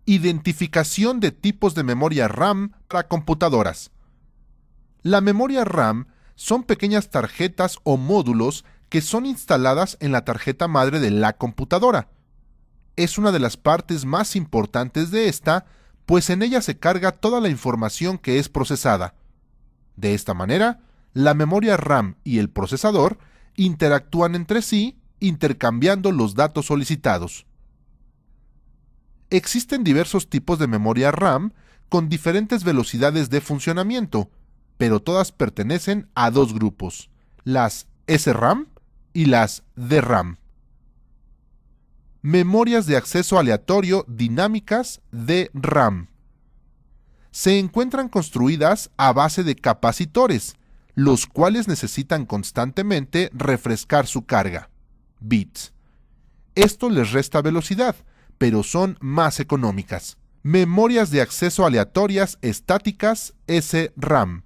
Identificación de tipos de memoria RAM para computadoras. La memoria RAM son pequeñas tarjetas o módulos que son instaladas en la tarjeta madre de la computadora. Es una de las partes más importantes de esta, pues en ella se carga toda la información que es procesada. De esta manera, la memoria RAM y el procesador interactúan entre sí, intercambiando los datos solicitados. Existen diversos tipos de memoria RAM con diferentes velocidades de funcionamiento, pero todas pertenecen a dos grupos, las SRAM y las DRAM. Memorias de acceso aleatorio dinámicas DRAM. Se encuentran construidas a base de capacitores, los cuales necesitan constantemente refrescar su carga, bits. Esto les resta velocidad, pero son más económicas. Memorias de acceso aleatorias estáticas SRAM.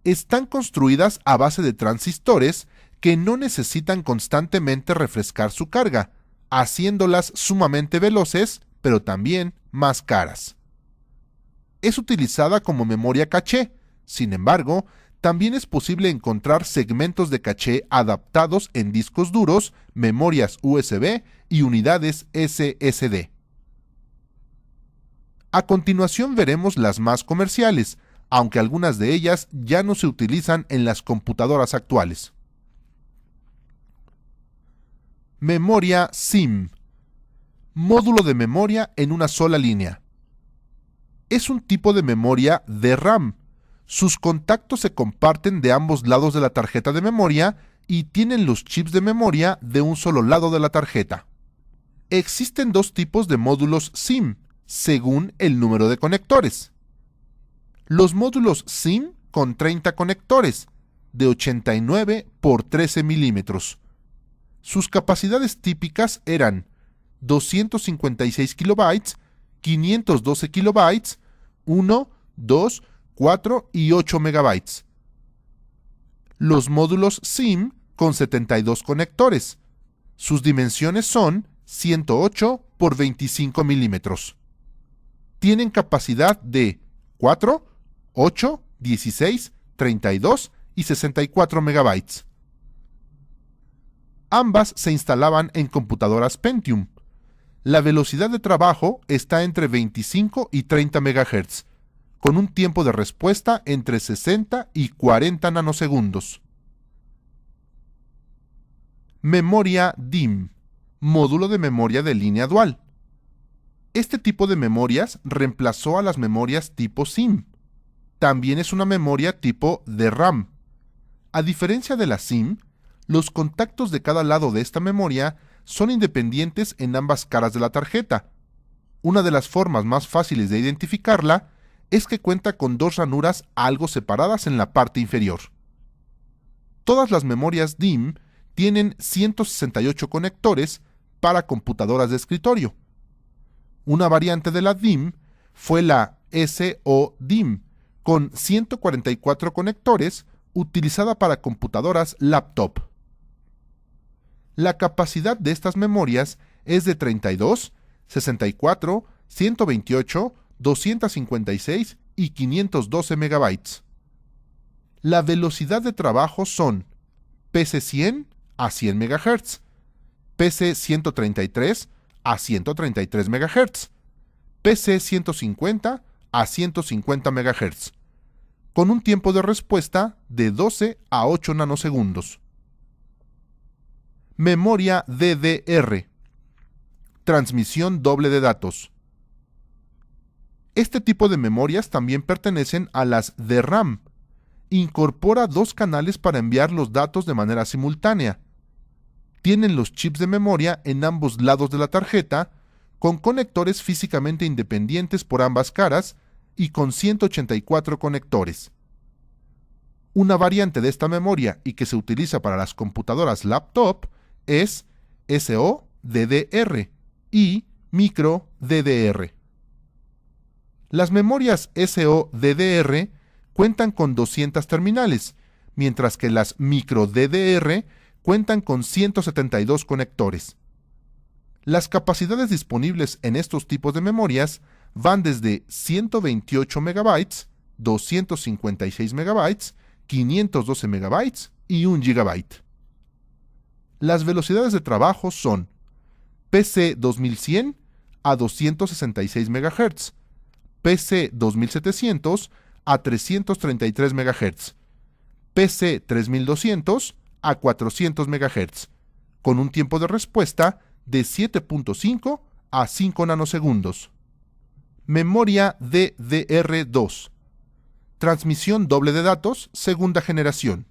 Están construidas a base de transistores que no necesitan constantemente refrescar su carga, haciéndolas sumamente veloces, pero también más caras. Es utilizada como memoria caché, sin embargo, también es posible encontrar segmentos de caché adaptados en discos duros, memorias USB y unidades SSD. A continuación veremos las más comerciales, aunque algunas de ellas ya no se utilizan en las computadoras actuales. Memoria SIM. Módulo de memoria en una sola línea. Es un tipo de memoria DRAM. Sus contactos se comparten de ambos lados de la tarjeta de memoria y tienen los chips de memoria de un solo lado de la tarjeta. Existen dos tipos de módulos SIM, según el número de conectores. Los módulos SIM con 30 conectores, de 89 por 13 milímetros. Sus capacidades típicas eran 256 kilobytes, 512 kilobytes, 1, 2, 4 y 8 megabytes. Los módulos SIM con 72 conectores. Sus dimensiones son 108 por 25 milímetros. Tienen capacidad de 4, 8, 16, 32 y 64 megabytes. Ambas se instalaban en computadoras Pentium. La velocidad de trabajo está entre 25 y 30 MHz, con un tiempo de respuesta entre 60 y 40 nanosegundos. Memoria DIMM, módulo de memoria de línea dual. Este tipo de memorias reemplazó a las memorias tipo SIM. También es una memoria tipo DRAM. A diferencia de la SIM, los contactos de cada lado de esta memoria son independientes en ambas caras de la tarjeta. Una de las formas más fáciles de identificarla es que cuenta con dos ranuras algo separadas en la parte inferior. Todas las memorias DIMM tienen 168 conectores para computadoras de escritorio. Una variante de la DIMM fue la SO-DIMM, con 144 conectores, utilizada para computadoras laptop. La capacidad de estas memorias es de 32, 64, 128, 256 y 512 megabytes. La velocidad de trabajo son PC100 a 100 MHz, PC133 a 133 MHz, PC150 a 150 MHz, con un tiempo de respuesta de 12 a 8 nanosegundos. Memoria DDR. Transmisión doble de datos. Este tipo de memorias también pertenecen a las DRAM. Incorpora dos canales para enviar los datos de manera simultánea. Tienen los chips de memoria en ambos lados de la tarjeta, con conectores físicamente independientes por ambas caras y con 184 conectores. Una variante de esta memoria y que se utiliza para las computadoras laptop es SO-DDR y micro-DDR. Las memorias SO-DDR cuentan con 200 terminales, mientras que las micro-DDR cuentan con 172 conectores. Las capacidades disponibles en estos tipos de memorias van desde 128 MB, 256 MB, 512 MB y 1 GB. Las velocidades de trabajo son PC 2100 a 266 MHz, PC 2700 a 333 MHz, PC 3200 a 400 MHz, con un tiempo de respuesta de 7.5 a 5 nanosegundos. Memoria DDR2. Transmisión doble de datos, segunda generación.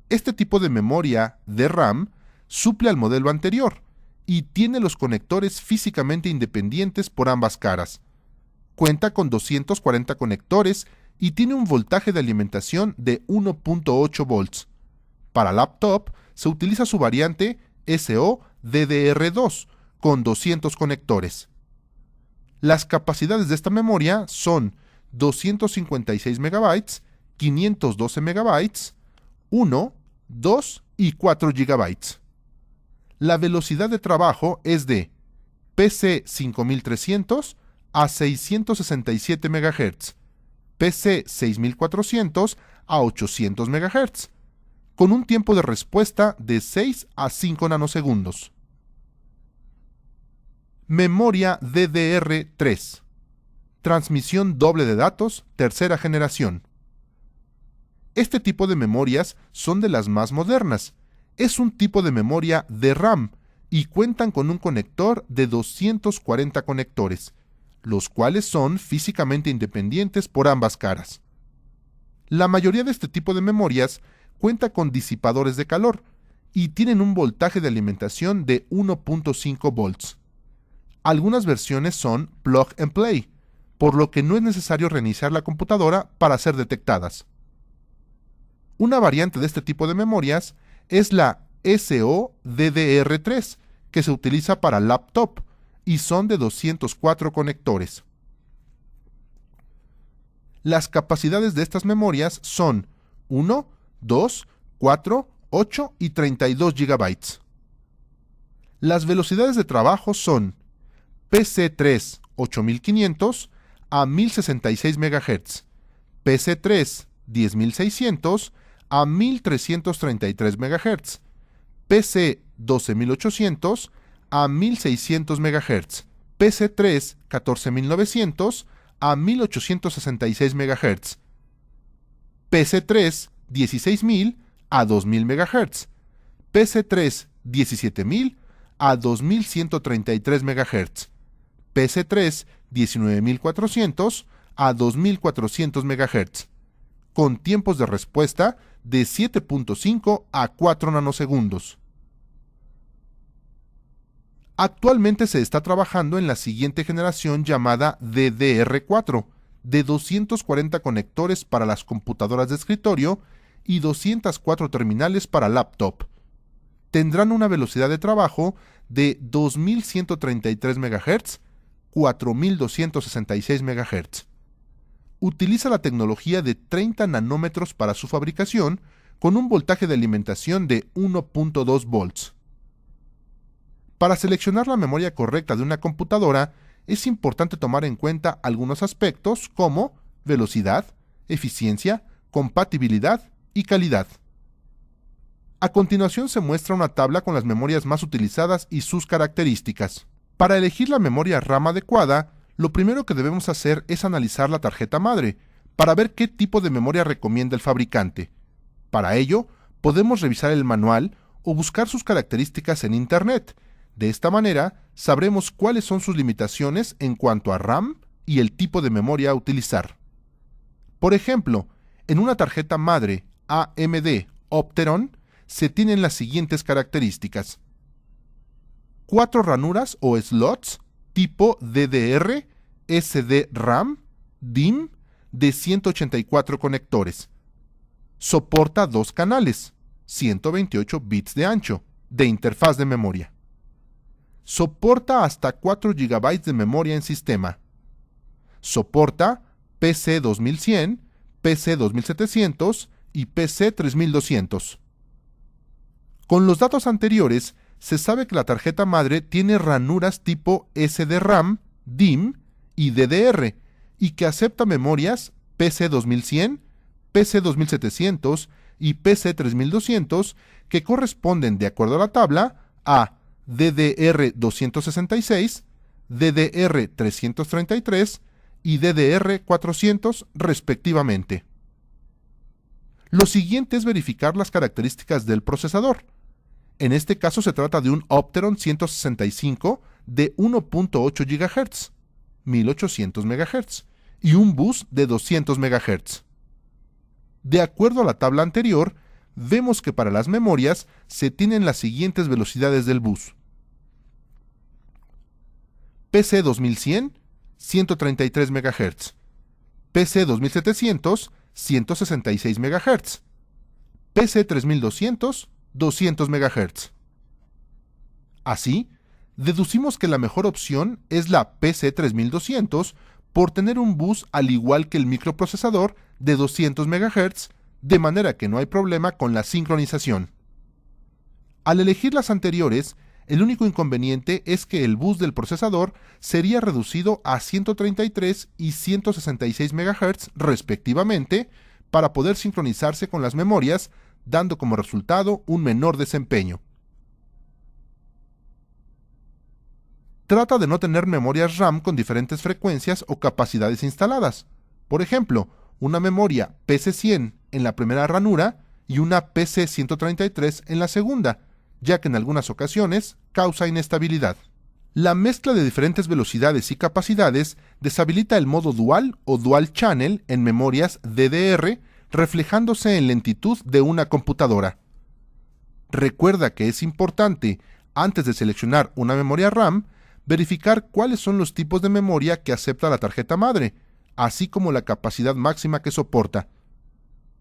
Este tipo de memoria DRAM suple al modelo anterior y tiene los conectores físicamente independientes por ambas caras. Cuenta con 240 conectores y tiene un voltaje de alimentación de 1.8 volts. Para laptop se utiliza su variante SO-DDR2 con 200 conectores. Las capacidades de esta memoria son 256 MB, 512 MB, 1, 2 y 4 GB. La velocidad de trabajo es de PC 5300 a 667 MHz, PC 6400 a 800 MHz, con un tiempo de respuesta de 6 a 5 nanosegundos. Memoria DDR3. Transmisión doble de datos, tercera generación. Este tipo de memorias son de las más modernas. Es un tipo de memoria DRAM y cuentan con un conector de 240 conectores, los cuales son físicamente independientes por ambas caras. La mayoría de este tipo de memorias cuenta con disipadores de calor y tienen un voltaje de alimentación de 1.5 volts. Algunas versiones son plug and play, por lo que no es necesario reiniciar la computadora para ser detectadas. Una variante de este tipo de memorias es la SO-DDR3, que se utiliza para laptop y son de 204 conectores. Las capacidades de estas memorias son 1, 2, 4, 8 y 32 GB. Las velocidades de trabajo son PC3 8500 a 1066 MHz, PC3 10600 a 1333 MHz, PC 12800 a 1600 MHz, PC3 14900 a 1866 MHz, PC3 16000 a 2000 MHz, PC3 17000 a 2133 MHz, PC3 19400 a 2400 MHz, con tiempos de respuesta de 7.5 a 4 nanosegundos. Actualmente se está trabajando en la siguiente generación llamada DDR4, de 240 conectores para las computadoras de escritorio y 204 terminales para laptop. Tendrán una velocidad de trabajo de 2133 MHz, 4266 MHz. Utiliza la tecnología de 30 nanómetros para su fabricación, con un voltaje de alimentación de 1.2 volts. Para seleccionar la memoria correcta de una computadora, es importante tomar en cuenta algunos aspectos como velocidad, eficiencia, compatibilidad y calidad. A continuación se muestra una tabla con las memorias más utilizadas y sus características. Para elegir la memoria RAM adecuada, lo primero que debemos hacer es analizar la tarjeta madre, para ver qué tipo de memoria recomienda el fabricante. Para ello, podemos revisar el manual o buscar sus características en Internet. De esta manera, sabremos cuáles son sus limitaciones en cuanto a RAM y el tipo de memoria a utilizar. Por ejemplo, en una tarjeta madre AMD Opteron se tienen las siguientes características: 4 ranuras o slots tipo DDR, SD-RAM, DIMM de 184 conectores. Soporta 2 canales, 128 bits de ancho, de interfaz de memoria. Soporta hasta 4 GB de memoria en sistema. Soporta PC 2100, PC 2700 y PC 3200. Con los datos anteriores, se sabe que la tarjeta madre tiene ranuras tipo SDRAM, DIMM y DDR, y que acepta memorias PC2100, PC2700 y PC3200 que corresponden, de acuerdo a la tabla, a DDR266, DDR333 y DDR400 respectivamente. Lo siguiente es verificar las características del procesador. En este caso se trata de un Opteron 165 de 1.8 GHz, 1800 MHz, y un bus de 200 MHz. De acuerdo a la tabla anterior, vemos que para las memorias se tienen las siguientes velocidades del bus. PC2100, 133 MHz, PC2700, 166 MHz, PC3200, 200 MHz. Así, deducimos que la mejor opción es la PC3200 por tener un bus al igual que el microprocesador de 200 MHz, de manera que no hay problema con la sincronización. Al elegir las anteriores, el único inconveniente es que el bus del procesador sería reducido a 133 y 166 MHz respectivamente para poder sincronizarse con las memorias, dando como resultado un menor desempeño. Trata de no tener memorias RAM con diferentes frecuencias o capacidades instaladas. Por ejemplo, una memoria PC100 en la primera ranura y una PC133 en la segunda, ya que en algunas ocasiones causa inestabilidad. La mezcla de diferentes velocidades y capacidades deshabilita el modo dual o dual channel en memorias DDR, reflejándose en lentitud de una computadora. Recuerda que es importante, antes de seleccionar una memoria RAM, verificar cuáles son los tipos de memoria que acepta la tarjeta madre, así como la capacidad máxima que soporta.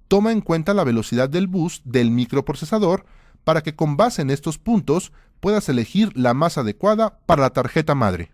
Toma en cuenta la velocidad del bus del microprocesador para que con base en estos puntos puedas elegir la más adecuada para la tarjeta madre.